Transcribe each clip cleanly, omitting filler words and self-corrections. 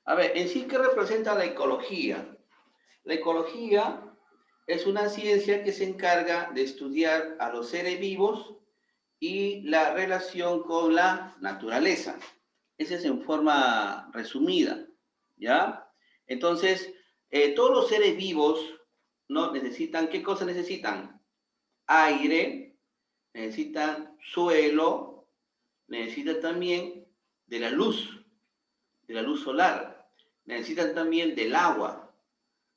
A ver, en sí, ¿qué representa la ecología? La ecología es una ciencia que se encarga de estudiar a los seres vivos y la relación con la naturaleza. Esa es en forma resumida, ¿ya? Entonces, todos los seres vivos, ¿no? Necesitan, ¿qué cosas necesitan? Aire, necesitan suelo, necesitan también de de la luz solar, necesitan también del agua.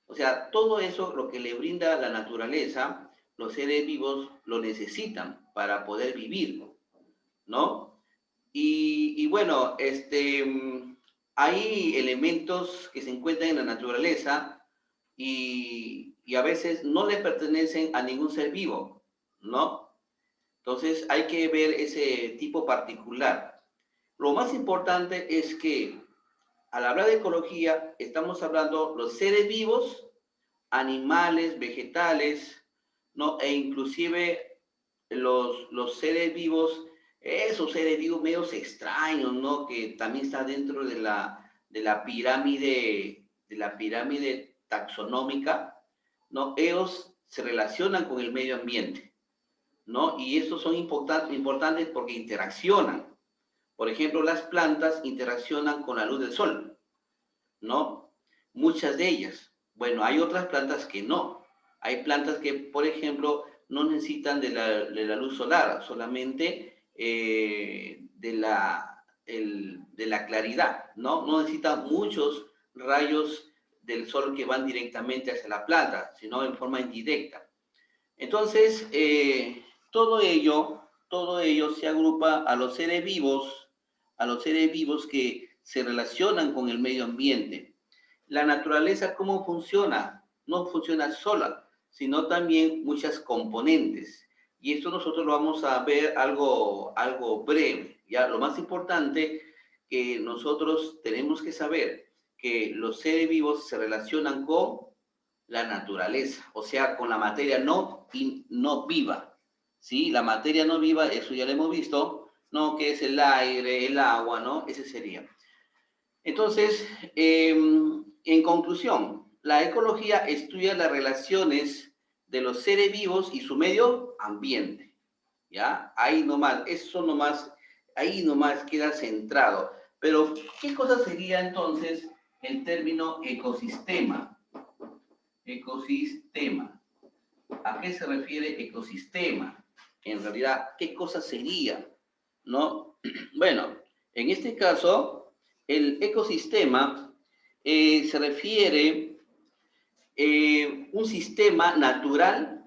O sea, todo eso, lo que le brinda la naturaleza, los seres vivos lo necesitan para poder vivir, ¿no? Y bueno, hay elementos que se encuentran en la naturaleza y a veces no le pertenecen a ningún ser vivo, ¿no? Entonces hay que ver ese tipo particular. Lo más importante es que al hablar de ecología estamos hablando los seres vivos, animales, vegetales, ¿no? E inclusive los seres vivos, esos seres vivos medios extraños, ¿no? Que también está dentro de la pirámide taxonómica, ¿no? Ellos se relacionan con el medio ambiente, ¿no? Y estos son importantes porque interaccionan. Por ejemplo, las plantas interaccionan con la luz del sol, ¿no? Muchas de ellas. Bueno, hay otras plantas que no. Hay plantas que, por ejemplo, no necesitan de la luz solar, solamente de la claridad, ¿no? No necesitan muchos rayos del sol que van directamente hacia la planta, sino en forma indirecta. Entonces, todo ello se agrupa a los seres vivos que se relacionan con el medio ambiente. La naturaleza, ¿cómo funciona? No funciona sola, sino también muchas componentes. Y esto nosotros lo vamos a ver algo breve. Ya, lo más importante que nosotros tenemos que saber que los seres vivos se relacionan con la naturaleza, o sea, con la materia no viva, ¿sí? La materia no viva, eso ya lo hemos visto, ¿no? Que es el aire, el agua, ¿no? Ese sería. Entonces, en conclusión, la ecología estudia las relaciones de los seres vivos y su medio ambiente, ¿ya? Ahí nomás, eso nomás, ahí nomás queda centrado. Pero, ¿qué cosa sería entonces el término ecosistema? Ecosistema. ¿A qué se refiere ecosistema? En realidad, ¿qué cosa sería? ¿No? Bueno, en este caso, el ecosistema se refiere un sistema natural,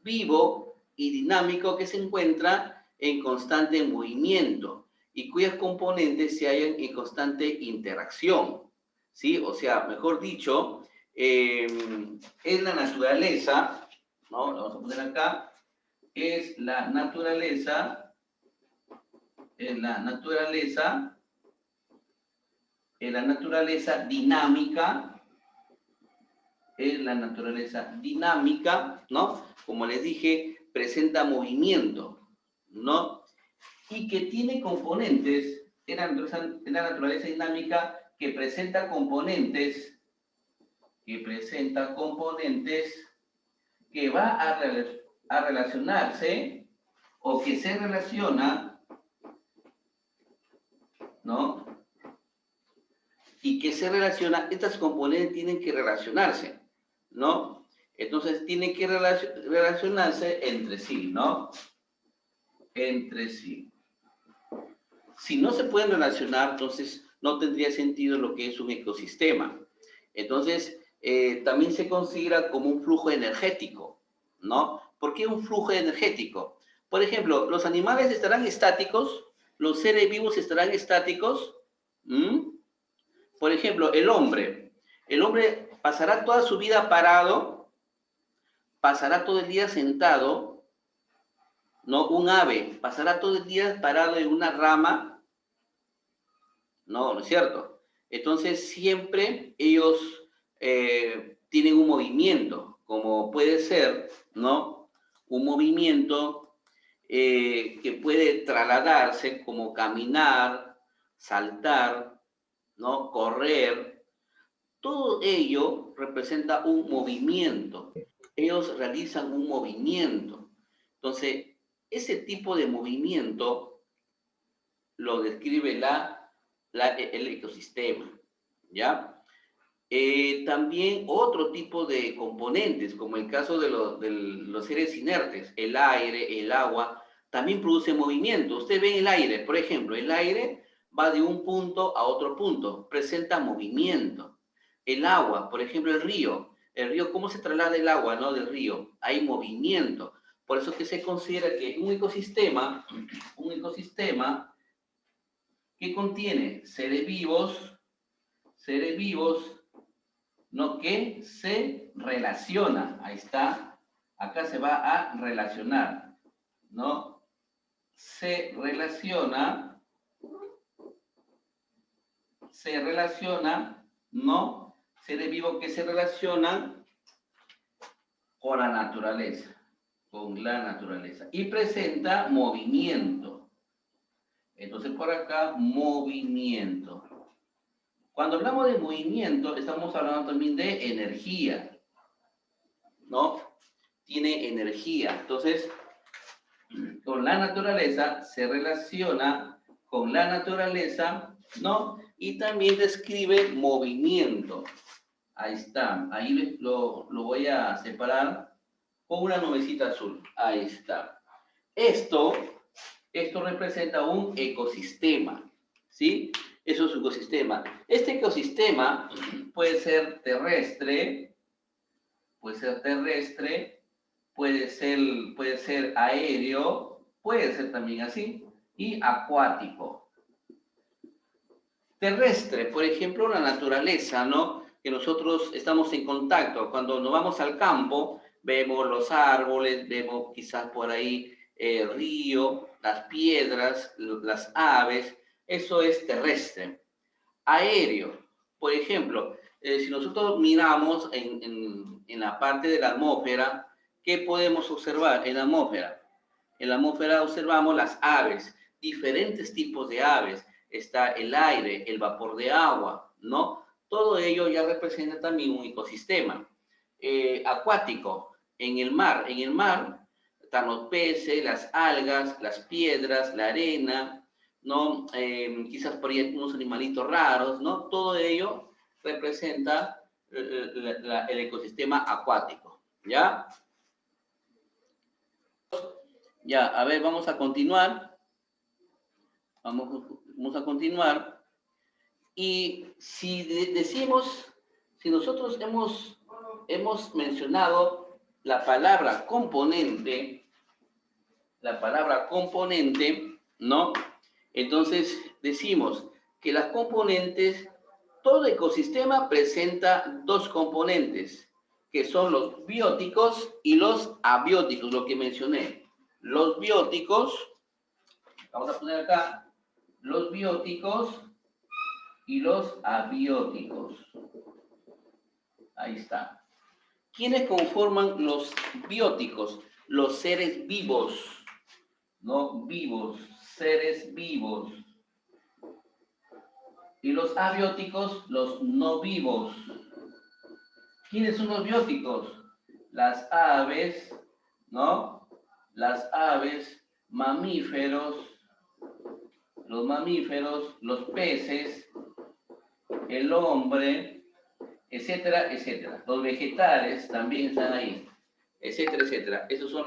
vivo y dinámico que se encuentra en constante movimiento y cuyas componentes se hallan en constante interacción, ¿sí? O sea, mejor dicho, es la naturaleza, ¿no? Lo vamos a poner acá, es la naturaleza, es la naturaleza, es la naturaleza dinámica, es la naturaleza dinámica, ¿no? Como les dije, presenta movimiento, ¿no? Y que tiene componentes, es la naturaleza dinámica que presenta componentes, que va a relacionarse o que se relaciona, ¿no? Y que se relaciona, estas componentes tienen que relacionarse, ¿no? Entonces tienen que relacionarse entre sí, ¿no? Entre sí. Si no se pueden relacionar, entonces no tendría sentido lo que es un ecosistema. Entonces, también se considera como un flujo energético, ¿no? ¿Por qué un flujo energético? Por ejemplo, los animales estarán estáticos, los seres vivos estarán estáticos. ¿Mm? Por ejemplo, el hombre pasará toda su vida parado, pasará todo el día sentado, ¿no? Un ave pasará todo el día parado en una rama, no, ¿no es cierto? Entonces siempre ellos tienen un movimiento, como puede ser, ¿no? Un movimiento que puede trasladarse como caminar, saltar, ¿no? Correr, Todo ello representa un movimiento. Ellos realizan un movimiento. Entonces, ese tipo de movimiento lo describe el ecosistema, ¿ya? También otro tipo de componentes, como el caso de los seres inertes, el aire, el agua, también produce movimiento. Usted ve el aire, por ejemplo, el aire va de un punto a otro punto, presenta movimiento. El agua, por ejemplo, el río, ¿cómo se traslada el agua, no, del río? Hay movimiento. Por eso que se considera que un ecosistema que contiene seres vivos, ¿no? Que se relaciona, ahí está, acá se va a relacionar, ¿no? Se relaciona, ¿no? Seres vivos que se relacionan con la naturaleza, y presenta movimiento. Entonces por acá, movimiento. Cuando hablamos de movimiento, estamos hablando también de energía, ¿no? Tiene energía. Entonces, con la naturaleza se relaciona con la naturaleza, ¿no? Y también describe movimiento. Ahí está. Ahí lo voy a separar con una nubecita azul. Ahí está. Esto representa un ecosistema, ¿sí? Eso es un ecosistema. Este ecosistema puede ser terrestre, puede ser aéreo, puede ser también así, y acuático. Terrestre, por ejemplo, la naturaleza, ¿no? Que nosotros estamos en contacto. Cuando nos vamos al campo, vemos los árboles, vemos quizás por ahí el río, las piedras, las aves. Eso es terrestre. Aéreo, por ejemplo, si nosotros miramos en la parte de la atmósfera, ¿qué podemos observar en la atmósfera? En la atmósfera observamos las aves, diferentes tipos de aves. Está el aire, el vapor de agua, ¿no? Todo ello ya representa también un ecosistema. Acuático, en el mar están los peces, las algas, las piedras, la arena, ¿no? Quizás por ahí unos animalitos raros, ¿no? Todo ello representa el ecosistema acuático, ¿ya? Ya, a ver, vamos a continuar. Vamos a continuar. Y si decimos, si nosotros hemos mencionado la palabra componente, ¿no? Entonces decimos que las componentes, todo ecosistema presenta dos componentes, que son los bióticos y los abióticos, lo que mencioné. Los bióticos, vamos a poner acá, los bióticos y los abióticos. Ahí está. ¿Quiénes conforman los bióticos? Los seres vivos, ¿no? Vivos, seres vivos. Y los abióticos, los no vivos. ¿Quiénes son los bióticos? Las aves, ¿no? Las aves, mamíferos, los peces, el hombre, etcétera, etcétera. Los vegetales también están ahí, etcétera, etcétera. Esos son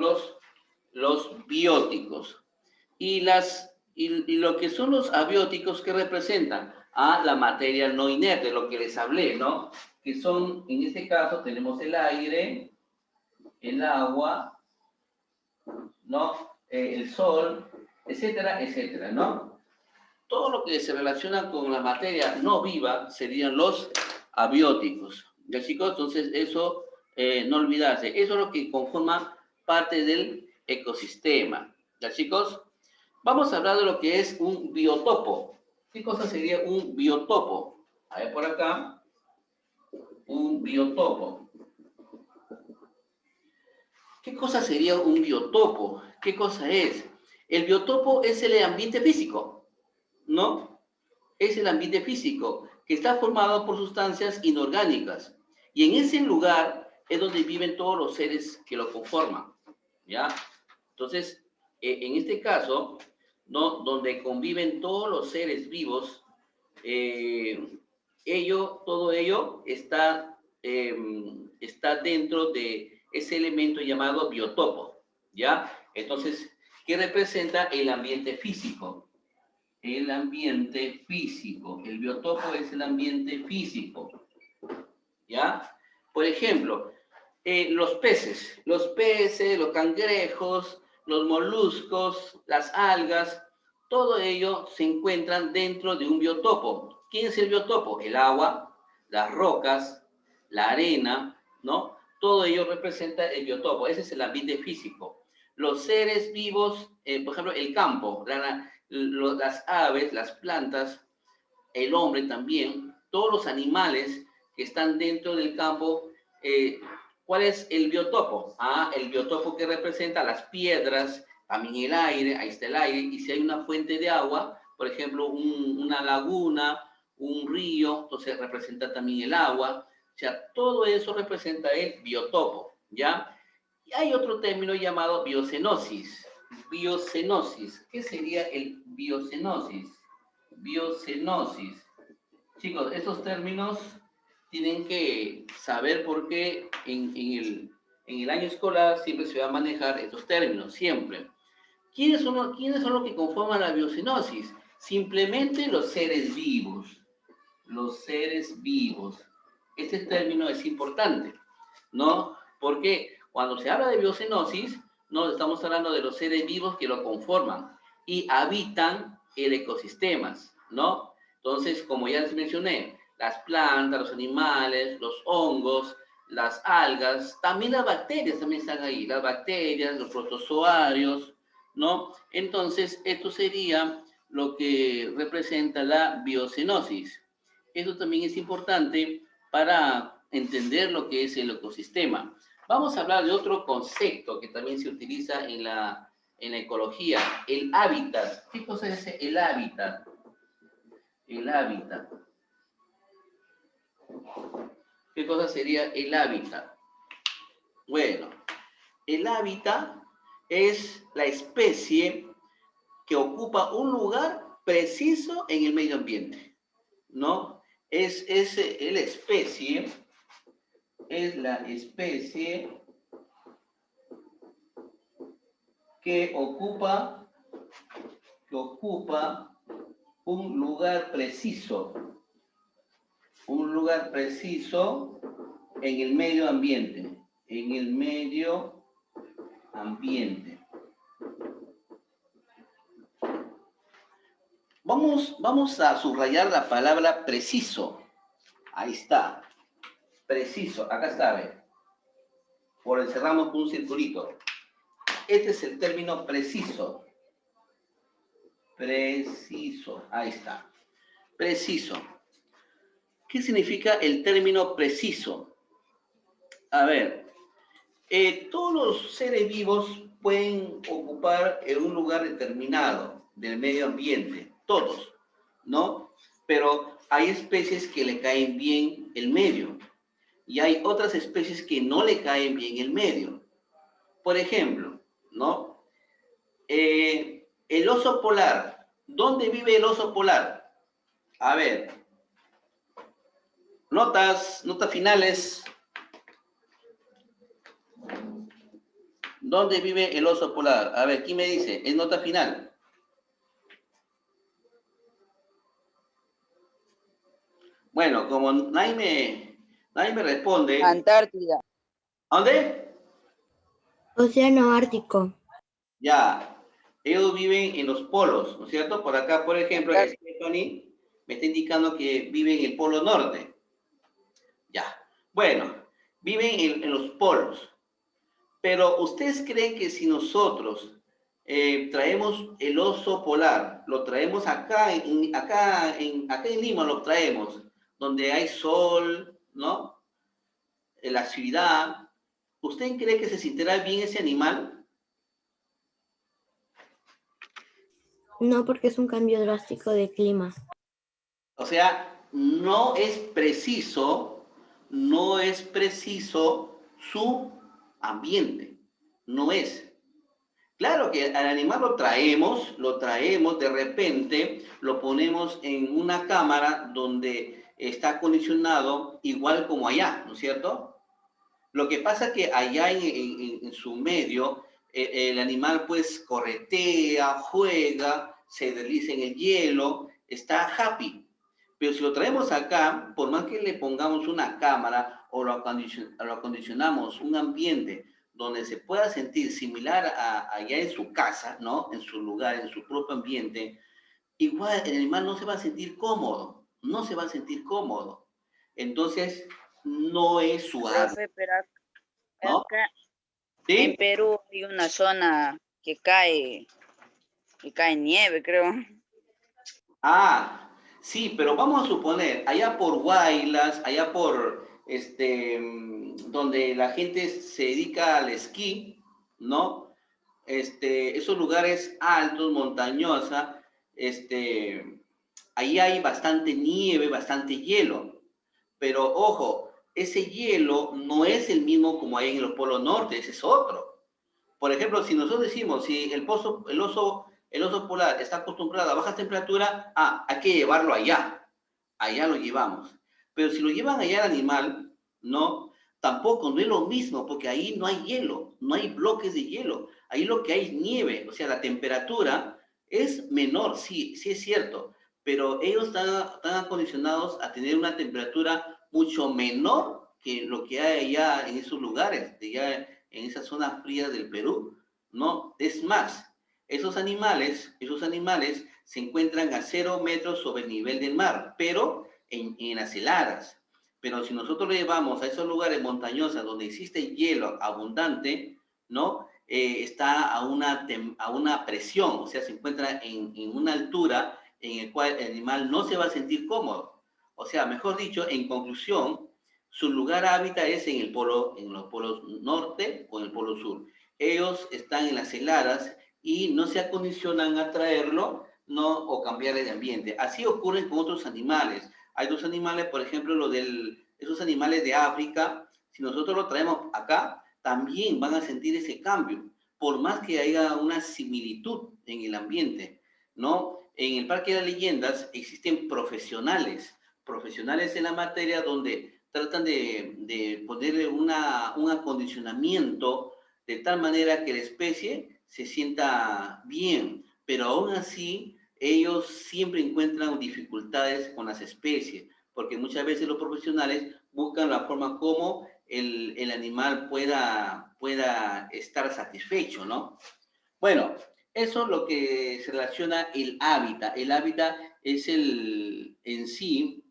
los bióticos. Y lo que son los abióticos, ¿qué representan? A la materia no inerte, lo que les hablé, ¿no? Que son, en este caso, tenemos el aire, el agua, ¿no? El sol, etcétera, etcétera, ¿no? Todo lo que se relaciona con la materia no viva serían los abióticos. ¿Ya, chicos? Entonces, eso, no olvidarse. Eso es lo que conforma parte del ecosistema. ¿Ya, chicos? Vamos a hablar de lo que es un biotopo. ¿Qué cosa sería un biotopo? A ver por acá. Un biotopo. ¿Qué cosa sería un biotopo? ¿Qué cosa es? El biotopo es el ambiente físico, ¿no? es el ambiente físico, que está formado por sustancias inorgánicas. Y en ese lugar es donde viven todos los seres que lo conforman, ¿ya? Entonces, en este caso, ¿no? Donde conviven todos los seres vivos, todo ello está dentro de ese elemento llamado biotopo, ¿ya? Entonces, ¿qué representa el ambiente físico? El ambiente físico. El biotopo es el ambiente físico, ¿ya? Por ejemplo, los peces, los cangrejos, los moluscos, las algas, todo ello se encuentran dentro de un biotopo. ¿Quién es el biotopo? El agua, las rocas, la arena, ¿no? Todo ello representa el biotopo. Ese es el ambiente físico. Los seres vivos, por ejemplo, el campo, las aves, las plantas, el hombre también, todos los animales que están dentro del campo. ¿Cuál es el biotopo? El biotopo que representa las piedras, también el aire, ahí está el aire, y si hay una fuente de agua, por ejemplo, una laguna, un río, entonces representa también el agua, o sea, todo eso representa el biotopo, ¿ya? Y hay otro término llamado biocenosis. Biocenosis. ¿Qué sería el biocenosis? Biocenosis. Chicos, estos términos tienen que saber por qué en el año escolar siempre se va a manejar estos términos, siempre. ¿Quiénes son los que conforman la biocenosis? Simplemente los seres vivos. Los seres vivos. Este término es importante, ¿no? Porque cuando se habla de biocenosis, no estamos hablando de los seres vivos que lo conforman y habitan el ecosistemas, ¿no? Entonces, como ya les mencioné, las plantas, los animales, los hongos, las algas, también las bacterias también están ahí, las bacterias, los protozoarios, ¿no? Entonces, esto sería lo que representa la biocenosis. Eso también es importante para entender lo que es el ecosistema. Vamos a hablar de otro concepto que también se utiliza en la ecología, el hábitat. ¿Qué cosa es el hábitat? El hábitat. ¿Qué cosa sería el hábitat? Bueno, el hábitat es la especie que ocupa un lugar preciso en el medio ambiente, ¿no? Es la especie que ocupa un lugar preciso en el medio ambiente, Vamos a subrayar la palabra preciso. Ahí está. Preciso. Acá está, ¿ve? Por encerramos con un circulito. Este es el término preciso. Preciso. Ahí está. Preciso. ¿Qué significa el término preciso? A ver, todos los seres vivos pueden ocupar en un lugar determinado del medio ambiente, todos, ¿no? Pero hay especies que le caen bien el medio y hay otras especies que no le caen bien el medio. Por ejemplo, ¿no? El oso polar. ¿Dónde vive el oso polar? A ver, notas finales. ¿Dónde vive el oso polar? A ver, ¿quién me dice? Es nota final. Bueno, como nadie me responde. Antártida. ¿Dónde? Océano Ártico. Ya. Ellos viven en los polos, ¿no es cierto? Por acá, por ejemplo, Stephanie me está indicando que vive en el polo norte. Ya. Bueno, viven en los polos. Pero ¿ustedes creen que si nosotros traemos el oso polar, lo traemos acá en Lima, lo traemos, donde hay sol, ¿no? En la ciudad, ¿usted cree que se sentirá bien ese animal? No, porque es un cambio drástico de clima. O sea, no es preciso su ambiente. No es. Claro que al animal lo traemos de repente, lo ponemos en una cámara donde está acondicionado igual como allá, ¿no es cierto? Lo que pasa es que allá en su medio, el animal pues corretea, juega, se desliza en el hielo, está happy. Pero si lo traemos acá, por más que le pongamos una cámara o lo acondicionamos un ambiente donde se pueda sentir similar a allá en su casa, ¿no? En su lugar, en su propio ambiente, igual el animal no se va a sentir cómodo, no se va a sentir cómodo. Entonces, no es su hábitat, Profe, pero ¿no? acá en ¿Sí? Perú hay una zona que cae nieve, creo. Ah, sí, pero vamos a suponer, allá por Huaylas, allá por donde la gente se dedica al esquí, ¿no? Esos lugares altos, montañosa, ahí hay bastante nieve, bastante hielo. Pero ojo, ese hielo no es el mismo como hay en los polos norte, ese es otro. Por ejemplo, si nosotros decimos, si el oso polar está acostumbrado a bajas temperaturas, hay que llevarlo allá. Allá lo llevamos. Pero si lo llevan allá al animal, no, tampoco, no es lo mismo, porque ahí no hay hielo, no hay bloques de hielo. Ahí lo que hay es nieve, o sea, la temperatura es menor, sí, sí es cierto, pero ellos están acondicionados a tener una temperatura mucho menor que lo que hay allá en esos lugares, de allá en esas zonas frías del Perú, ¿no? Es más, esos animales se encuentran a 0 metros sobre el nivel del mar, pero en las heladas. Pero si nosotros lo llevamos a esos lugares montañosos donde existe hielo abundante, ¿no? Está a una presión, o sea, se encuentra en una altura en el cual el animal no se va a sentir cómodo. O sea, mejor dicho, en conclusión, su lugar hábitat es en los polos norte o en el polo sur. Ellos están en las heladas y no se acondicionan a traerlo, no, o cambiarle de ambiente. Así ocurre con otros animales. Hay dos animales, por ejemplo, esos animales de África, si nosotros lo traemos acá, también van a sentir ese cambio, por más que haya una similitud en el ambiente, ¿no? En el Parque de las Leyendas existen profesionales en la materia donde tratan de ponerle un acondicionamiento de tal manera que la especie se sienta bien, pero aún así ellos siempre encuentran dificultades con las especies, porque muchas veces los profesionales buscan la forma como el animal pueda estar satisfecho, ¿no? Bueno, eso es lo que se relaciona el hábitat. El hábitat es en sí,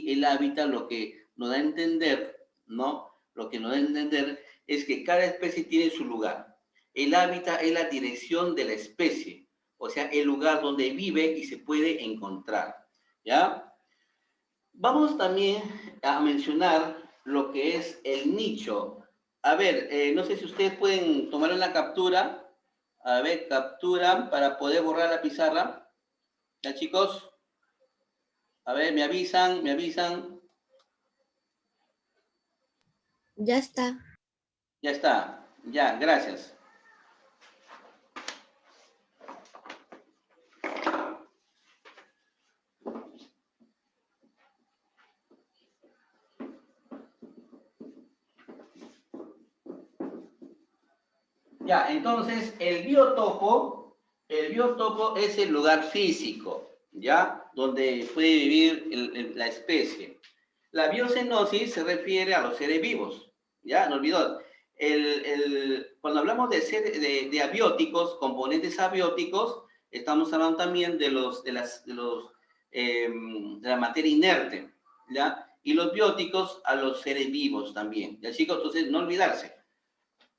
el hábitat lo que nos da a entender, ¿no? Lo que nos da a entender es que cada especie tiene su lugar. El hábitat es la dirección de la especie, o sea, el lugar donde vive y se puede encontrar, ¿ya? Vamos también a mencionar lo que es el nicho. A ver, no sé si ustedes pueden tomar una captura. A ver, captura para poder borrar la pizarra. ¿Ya, chicos? A ver, me avisan, me avisan. Ya está. Ya está. Ya, gracias. Ya, entonces el biotopo es el lugar físico, ¿ya? Donde puede vivir la especie. La biocenosis se refiere a los seres vivos, ¿ya? No olvidó. Cuando hablamos de abióticos, componentes abióticos, estamos hablando también de la materia inerte, ¿ya? Y los bióticos a los seres vivos también, ¿ya, chicos? Entonces, no olvidarse.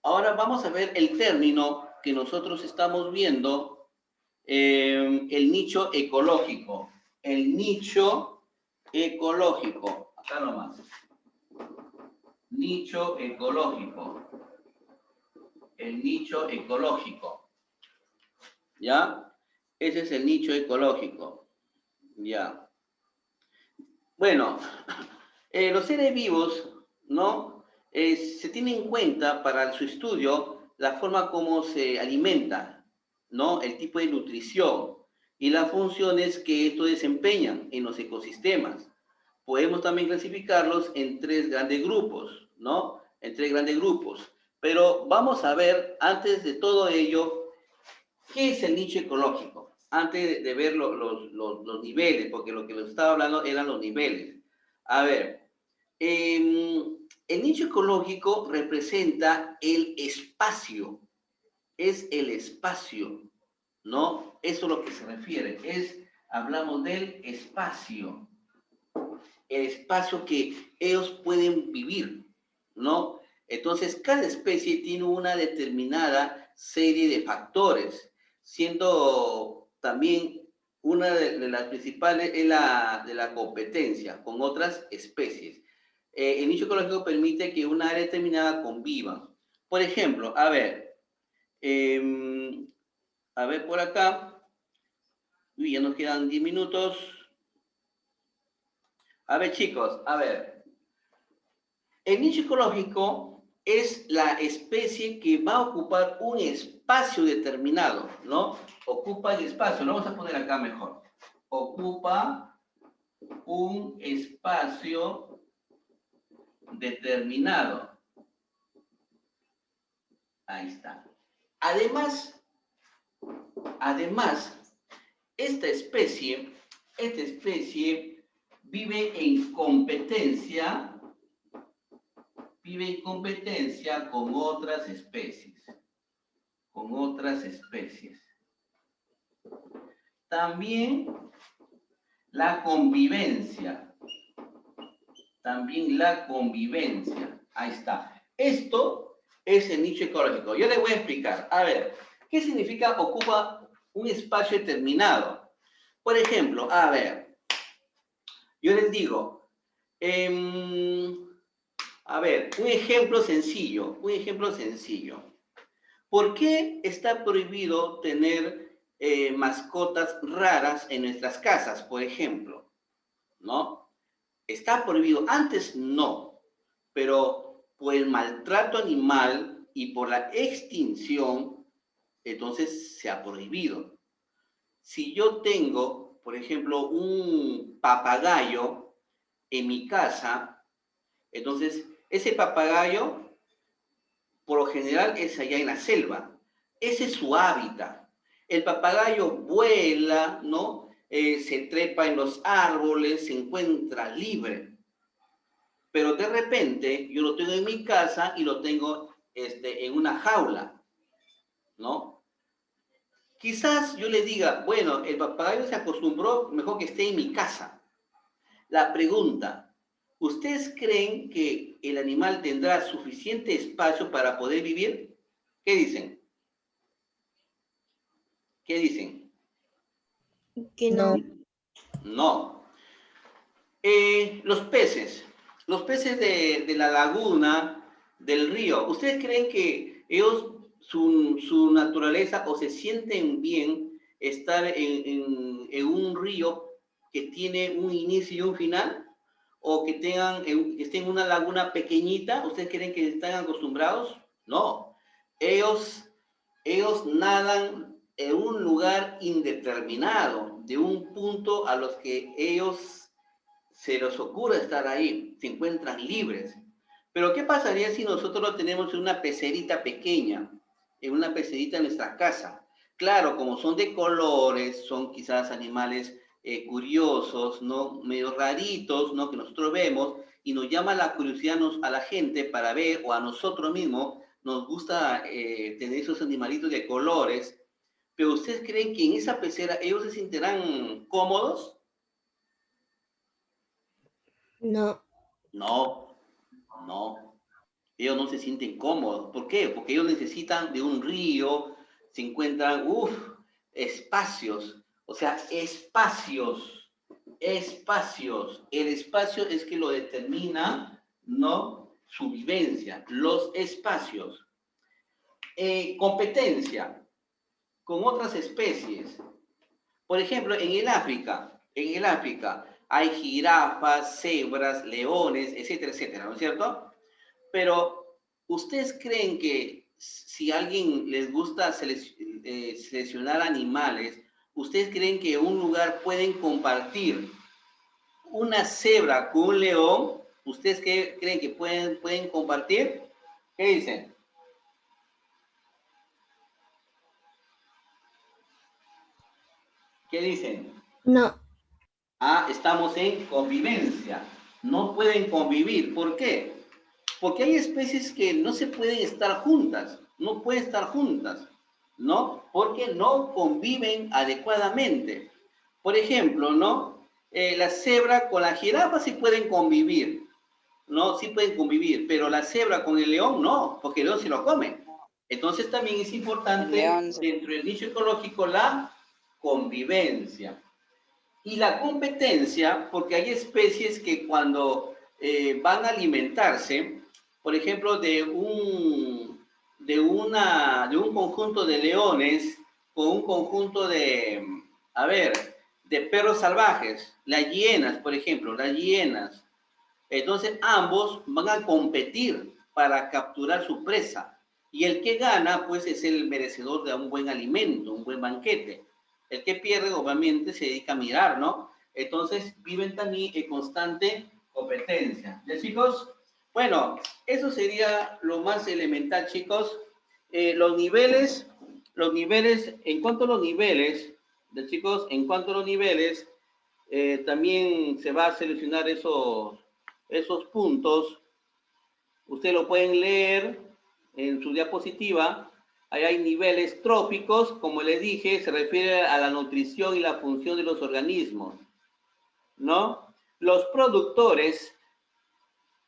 Ahora vamos a ver el término que nosotros estamos viendo, el nicho ecológico. El nicho ecológico. Acá nomás. Nicho ecológico. El nicho ecológico. ¿Ya? Ese es el nicho ecológico. Ya. Bueno, los seres vivos, ¿no? Se tiene en cuenta para su estudio la forma como se alimenta, ¿no? El tipo de nutrición y las funciones que esto desempeñan en los ecosistemas. Podemos también clasificarlos en tres grandes grupos, ¿no? En tres grandes grupos. Pero vamos a ver, antes de todo ello, ¿qué es el nicho ecológico? Antes de ver los niveles, porque lo que les estaba hablando eran los niveles. A ver, el nicho ecológico representa el espacio, es el espacio, ¿no? Eso es lo que se refiere, hablamos del espacio, el espacio que ellos pueden vivir, ¿no? Entonces, cada especie tiene una determinada serie de factores, siendo también una de las principales es la de la competencia con otras especies. El nicho ecológico permite que una área determinada conviva. Por ejemplo, a ver por acá, uy, ya nos quedan 10 minutos. A ver, chicos, a ver. El nicho ecológico es la especie que va a ocupar un espacio determinado, ¿no? Ocupa el espacio, lo vamos a poner acá mejor. Ocupa un espacio determinado. Ahí está. Además, esta especie vive en competencia con otras especies. También la convivencia. Ahí está. Esto es el nicho ecológico. Yo les voy a explicar. A ver, ¿qué significa ocupa un espacio determinado? Por ejemplo, a ver, yo les digo, a ver, un ejemplo sencillo. ¿Por qué está prohibido tener mascotas raras en nuestras casas, por ejemplo? ¿No? Está prohibido. Antes no, pero por el maltrato animal y por la extinción, entonces se ha prohibido. Si yo tengo, por ejemplo, un papagayo en mi casa, entonces ese papagayo por lo general es allá en la selva. Ese es su hábitat. El papagayo vuela, ¿no? Se trepa en los árboles, se encuentra libre. Pero de repente yo lo tengo en mi casa y lo tengo en una jaula, ¿no? Quizás yo le diga, bueno, el papagayo se acostumbró, mejor que esté en mi casa. La pregunta, ¿ustedes creen que el animal tendrá suficiente espacio para poder vivir? ¿Qué dicen? ¿Qué dicen? Que no. No. Los peces de la laguna, del río, ¿ustedes creen que ellos, su naturaleza, o se sienten bien estar en un río que tiene un inicio y un final? ¿O que estén en una laguna pequeñita? ¿Ustedes creen que están acostumbrados? No. Ellos nadan en un lugar indeterminado, de un punto a los que ellos se les ocurre estar ahí, se encuentran libres. Pero ¿qué pasaría si nosotros lo tenemos en una pecerita pequeña, en una pecerita en nuestra casa? Claro, como son de colores, son quizás animales curiosos, ¿no? Medio raritos, ¿no? Que nosotros vemos y nos llama la curiosidad a la gente para ver, o a nosotros mismos, nos gusta tener esos animalitos de colores, pero ¿ustedes creen que en esa pecera ellos se sentirán cómodos? No. No, no. Ellos no se sienten cómodos. ¿Por qué? Porque ellos necesitan de un río, se encuentran, espacios. O sea, espacios. El espacio es que lo determina, ¿no? Su vivencia, los espacios. Competencia con otras especies. Por ejemplo, en el África, hay jirafas, cebras, leones, etcétera, etcétera, ¿no es cierto? Pero, ¿ustedes creen que si a alguien les gusta seleccionar animales, ¿ustedes creen que en un lugar pueden compartir una cebra con un león? ¿Ustedes creen que pueden compartir? ¿Qué dicen? ¿Qué dicen? No. Ah, estamos en convivencia. No pueden convivir. ¿Por qué? Porque hay especies que no se pueden estar juntas, no pueden estar juntas, ¿no? Porque no conviven adecuadamente. Por ejemplo, ¿no? La cebra con la jirafa sí pueden convivir, ¿no? Sí pueden convivir, pero la cebra con el león no, porque el león se lo come. Entonces también es importante dentro del nicho ecológico la convivencia. Y la competencia, porque hay especies que cuando van a alimentarse, por ejemplo, de un conjunto de leones con un conjunto de, a ver, de perros salvajes, las hienas, por ejemplo, las hienas. Entonces ambos van a competir para capturar su presa. Y el que gana, pues, es el merecedor de un buen alimento, un buen banquete. El que pierde, obviamente, se dedica a mirar, ¿no? Entonces, viven también en constante competencia. ¿Ya, chicos? Bueno, eso sería lo más elemental, chicos. En cuanto a los niveles, ¿ya, chicos? En cuanto a los niveles, también se va a seleccionar esos puntos. Ustedes lo pueden leer en su diapositiva. Ahí hay niveles tróficos, como les dije, se refiere a la nutrición y la función de los organismos, ¿no? Los productores,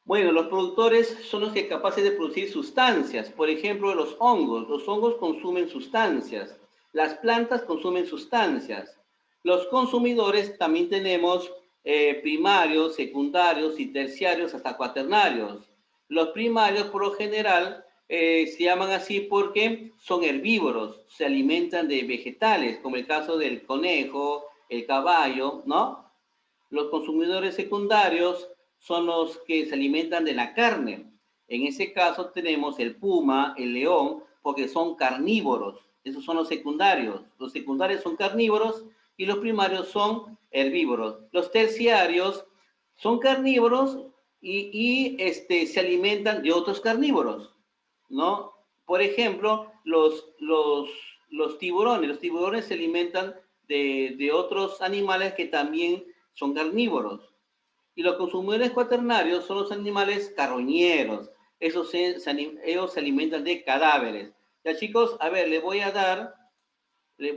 bueno, los productores son los que capaces de producir sustancias. Por ejemplo, los hongos consumen sustancias. Las plantas consumen sustancias. Los consumidores también tenemos primarios, secundarios y terciarios hasta cuaternarios. Los primarios, por lo general, se llaman así porque son herbívoros, se alimentan de vegetales, como el caso del conejo, el caballo, ¿no? Los consumidores secundarios son los que se alimentan de la carne. En ese caso tenemos el puma, el león, porque son carnívoros. Esos son los secundarios. Los secundarios son carnívoros y los primarios son herbívoros. Los terciarios son carnívoros y se alimentan de otros carnívoros, ¿no? Por ejemplo, los tiburones se alimentan de otros animales que también son carnívoros. Y los consumidores cuaternarios son los animales carroñeros. Ellos se alimentan de cadáveres. Ya, chicos, a ver, le voy a dar el